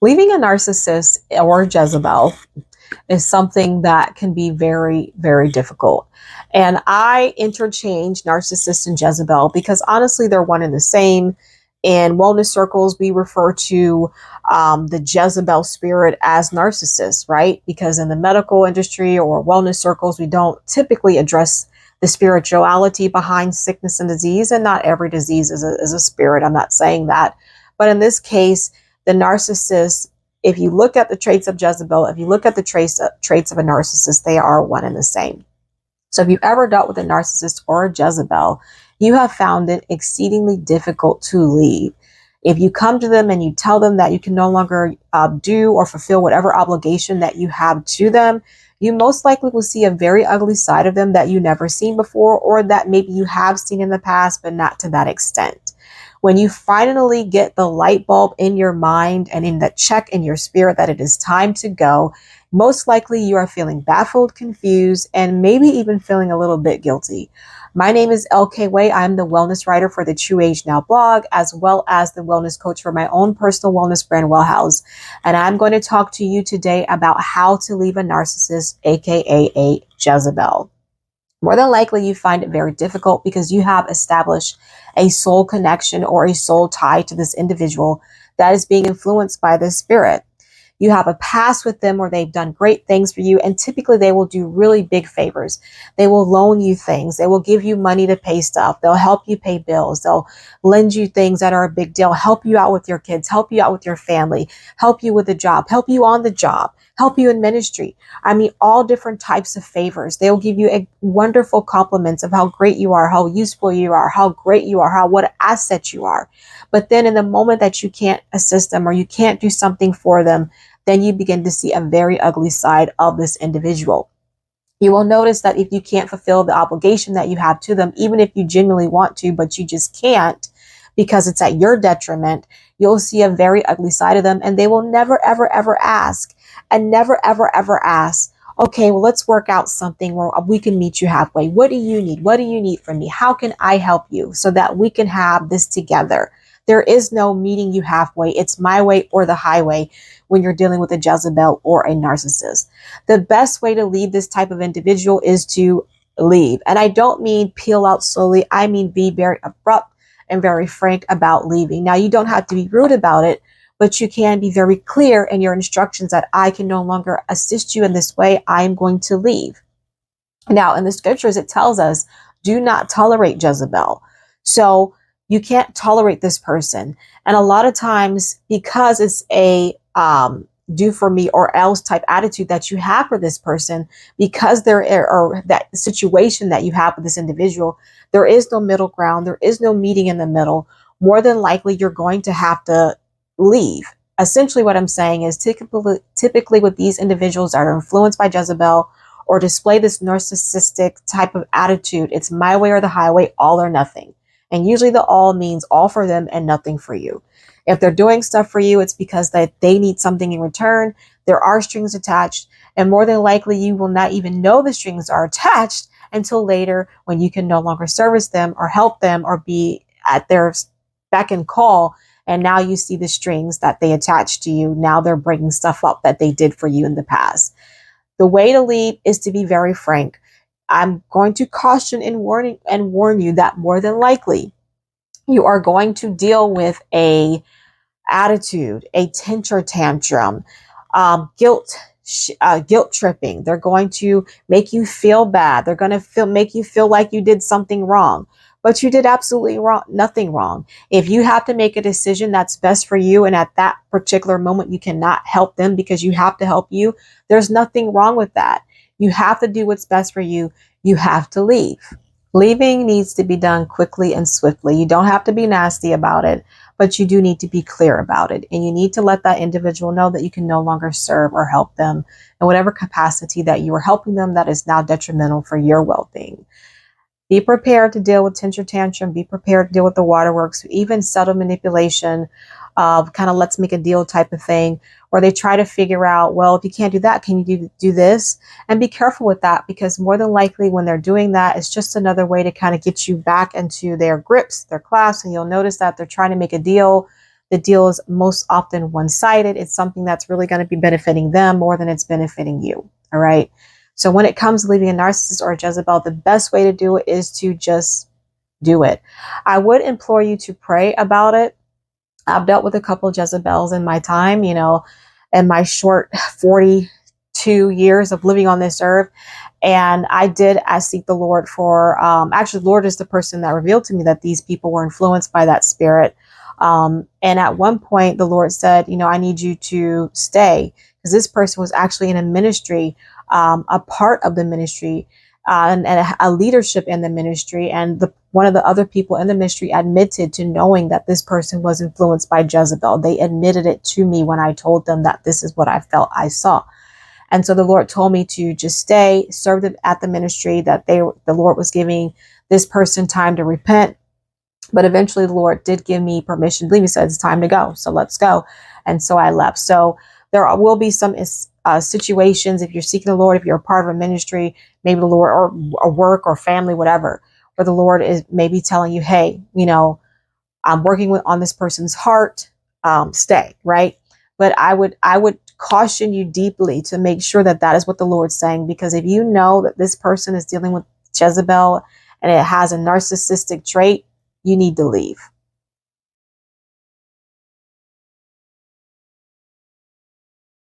Leaving a narcissist or Jezebel is something that can be very, very difficult. And I interchange narcissist and Jezebel because honestly, they're one and the same. In wellness circles, we refer to the Jezebel spirit as narcissist, right? Because in the medical industry or wellness circles, we don't typically address the spirituality behind sickness and disease. And not every disease is a spirit. I'm not saying that. But in this case, the narcissist, if you look at the traits of Jezebel, if you look at the traits of a narcissist, they are one and the same. So if you've ever dealt with a narcissist or a Jezebel, you have found it exceedingly difficult to leave. If you come to them and you tell them that you can no longer do or fulfill whatever obligation that you have to them, you most likely will see a very ugly side of them that you never seen before, or that maybe you have seen in the past, but not to that extent. When you finally get the light bulb in your mind and in the check in your spirit that it is time to go, most likely you are feeling baffled, confused, and maybe even feeling a little bit guilty. My name is LK Way. I'm the wellness writer for the True Age Now blog, as well as the wellness coach for my own personal wellness brand, Wellhouse. And I'm going to talk to you today about how to leave a narcissist, aka a Jezebel. More than likely, you find it very difficult because you have established a soul connection or a soul tie to this individual that is being influenced by this spirit. You have a past with them where they've done great things for you, and typically they will do really big favors. They will loan you things. They will give you money to pay stuff. They'll help you pay bills. They'll lend you things that are a big deal, help you out with your kids, help you out with your family, help you with a job, help you on the job, help you in ministry. I mean, all different types of favors. They will give you wonderful compliments of how great you are, how useful you are, how great you are, what an asset you are. But then in the moment that you can't assist them or you can't do something for them, then you begin to see a very ugly side of this individual. You will notice that if you can't fulfill the obligation that you have to them, even if you genuinely want to, but you just can't because it's at your detriment, you'll see a very ugly side of them, and they will never, ever, ever ask, and never, ever, ever ask, okay, well, let's work out something where we can meet you halfway. What do you need? What do you need from me? How can I help you so that we can have this together? There is no meeting you halfway. It's my way or the highway when you're dealing with a Jezebel or a narcissist. The best way to leave this type of individual is to leave. And I don't mean peel out slowly. I mean be very abrupt and very frank about leaving. Now, you don't have to be rude about it, but you can be very clear in your instructions that I can no longer assist you in this way. I am going to leave. Now, in the scriptures, it tells us, do not tolerate Jezebel. So you can't tolerate this person. And a lot of times, because it's a do for me or else type attitude that you have for this person, because there or that situation that you have with this individual, there is no middle ground. There is no meeting in the middle. More than likely, you're going to have to leave. Essentially, what I'm saying is typically with these individuals that are influenced by Jezebel or display this narcissistic type of attitude, it's my way or the highway, all or nothing. And usually the all means all for them and nothing for you. If they're doing stuff for you, it's because that they need something in return. There are strings attached, and more than likely you will not even know the strings are attached until later when you can no longer service them or help them or be at their beck and call. And now you see the strings that they attach to you. Now they're bringing stuff up that they did for you in the past. The way to leave is to be very frank. I'm going to caution and warn you that more than likely you are going to deal with a attitude, a temper tantrum, guilt tripping. They're going to make you feel bad. They're going to make you feel like you did something wrong, but you did absolutely nothing wrong. If you have to make a decision that's best for you, and at that particular moment you cannot help them because you have to help you, there's nothing wrong with that. You have to do what's best for you. You have to leave. Leaving needs to be done quickly and swiftly. You don't have to be nasty about it, but you do need to be clear about it. And you need to let that individual know that you can no longer serve or help them in whatever capacity that you are helping them that is now detrimental for your well-being. Be prepared to deal with temper tantrum. Be prepared to deal with the waterworks, even subtle manipulation. kind of let's make a deal type of thing, or they try to figure out, well, if you can't do that, can you do this? And be careful with that, because more than likely when they're doing that, it's just another way to kind of get you back into their grips, their clasp. And you'll notice that they're trying to make a deal. The deal is most often one-sided. It's something that's really going to be benefiting them more than it's benefiting you. All right. So when it comes to leaving a narcissist or a Jezebel, the best way to do it is to just do it. I would implore you to pray about it. I've dealt with a couple of Jezebels in my time, you know, in my short 42 years of living on this earth. And I seek the Lord for, actually, the Lord is the person that revealed to me that these people were influenced by that spirit. And at one point, the Lord said, you know, I need you to stay, because this person was actually in a ministry, a part of the ministry, and a leadership in the ministry. And one of the other people in the ministry admitted to knowing that this person was influenced by Jezebel. They admitted it to me when I told them that this is what I felt I saw. And so the Lord told me to just stay, serve them at the ministry, that the Lord was giving this person time to repent. But eventually the Lord did give me permission. I believe he said it's time to go. So let's go. And so I left. So there will be some situations, if you're seeking the Lord, if you're a part of a ministry, maybe the Lord, or a work or family, whatever, where the Lord is maybe telling you, hey, you know, I'm working on this person's heart, stay, right? But I would caution you deeply to make sure that that is what the Lord's saying, because if you know that this person is dealing with Jezebel and it has a narcissistic trait, you need to leave.